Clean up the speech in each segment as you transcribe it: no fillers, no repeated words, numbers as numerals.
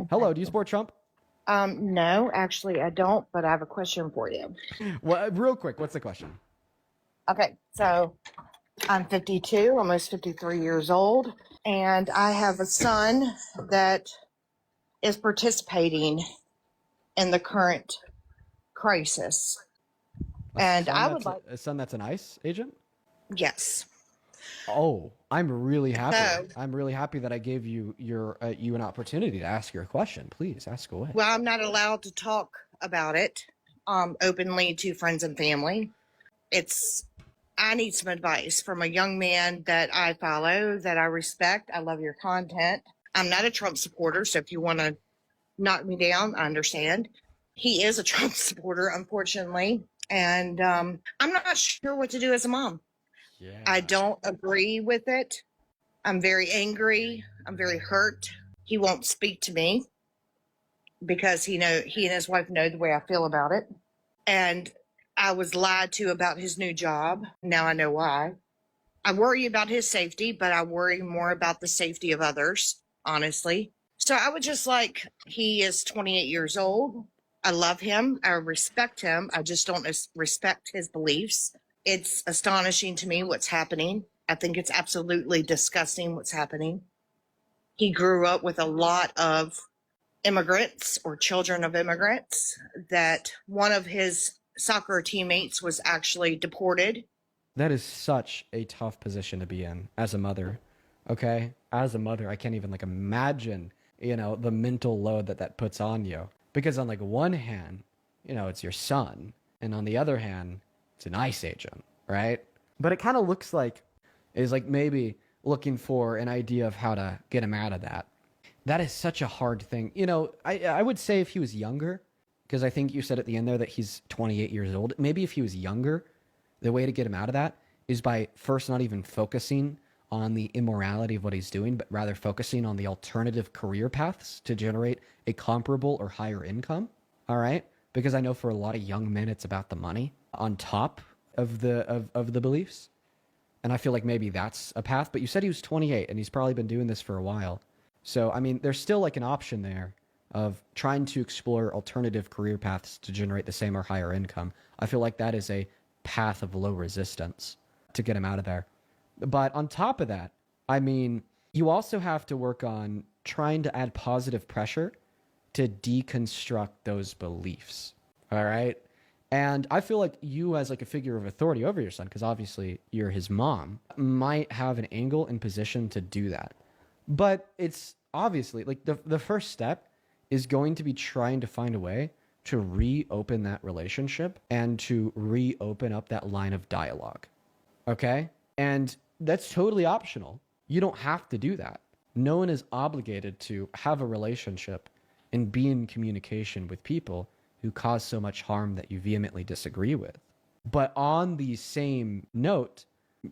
Hello, do you support Trump? No, actually, I don't, but I have a question for you. Well, real quick, what's the question? Okay, so I'm 52, almost 53 years old, and I have a son that is participating in the current crisis. And I would like, A son that's an ICE agent? yes. Oh, I'm really happy. So, I'm really happy that I gave you an opportunity to ask your question. Please ask away. well, I'm not allowed to talk about it openly to friends and family. I need some advice from a young man that I follow, that I respect. I love your content. I'm not a Trump supporter, so if you want to knock me down, I understand. He is a Trump supporter, unfortunately, and I'm not sure what to do as a mom. Yeah. I don't agree with it. I'm very angry. I'm very hurt. He won't speak to me because he and his wife know the way I feel about it. And I was lied to about his new job. Now I know why. I worry about his safety, but I worry more about the safety of others, honestly. So I would just like, he is 28 years old. I love him. I respect him. I just don't respect his beliefs. It's astonishing to me what's happening. I think it's absolutely disgusting what's happening. He grew up with a lot of immigrants or children of immigrants, that one of his soccer teammates was actually deported. That is such a tough position to be in as a mother. Okay? As a mother, I can't even like imagine, the mental load that puts on you. Because on like one hand, it's your son, and on the other hand, it's an ICE agent, right? But it kind of looks like is like maybe looking for an idea of how to get him out of that. That is such a hard thing. I would say if he was younger, because I think you said at the end there that he's 28 years old. Maybe if he was younger, the way to get him out of that is by first not even focusing on the immorality of what he's doing, but rather focusing on the alternative career paths to generate a comparable or higher income. All right? Because I know for a lot of young men, it's about the money on top of the beliefs. And I feel like maybe that's a path. But you said he was 28 and he's probably been doing this for a while. So, I mean, there's still like an option there of trying to explore alternative career paths to generate the same or higher income. I feel like that is a path of low resistance to get him out of there. But on top of that, I mean, you also have to work on trying to add positive pressure to deconstruct those beliefs. All right? And I feel like you, as like a figure of authority over your son, because obviously you're his mom, might have an angle and position to do that. But it's obviously like the first step is going to be trying to find a way to reopen that relationship and to reopen up that line of dialogue. Okay? And that's totally optional. You don't have to do that. No one is obligated to have a relationship and be in communication with people who cause so much harm that you vehemently disagree with. But on the same note,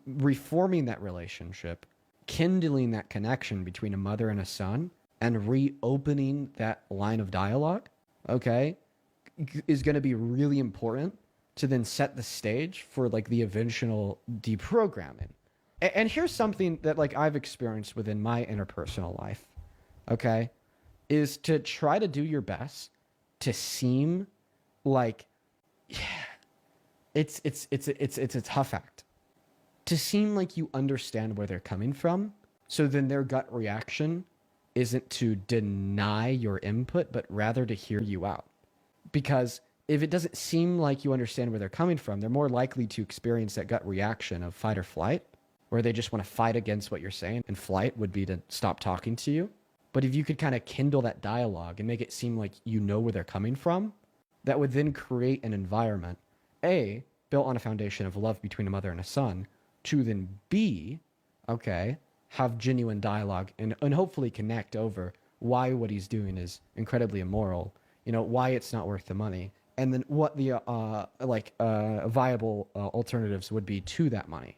reforming that relationship, kindling that connection between a mother and a son, and reopening that line of dialogue, okay, is going to be really important to then set the stage for like the eventual deprogramming. And here's something that like I've experienced within my interpersonal life, okay, is to try to do your best to seem like, yeah, it's a tough act to seem like you understand where they're coming from. So then their gut reaction isn't to deny your input, but rather to hear you out. Because if it doesn't seem like you understand where they're coming from, they're more likely to experience that gut reaction of fight or flight, where they just want to fight against what you're saying. And flight would be to stop talking to you. But if you could kind of kindle that dialogue and make it seem like you know where they're coming from, that would then create an environment, A, built on a foundation of love between a mother and a son, to then B, okay, have genuine dialogue and hopefully connect over why what he's doing is incredibly immoral, why it's not worth the money, and then what the viable alternatives would be to that money.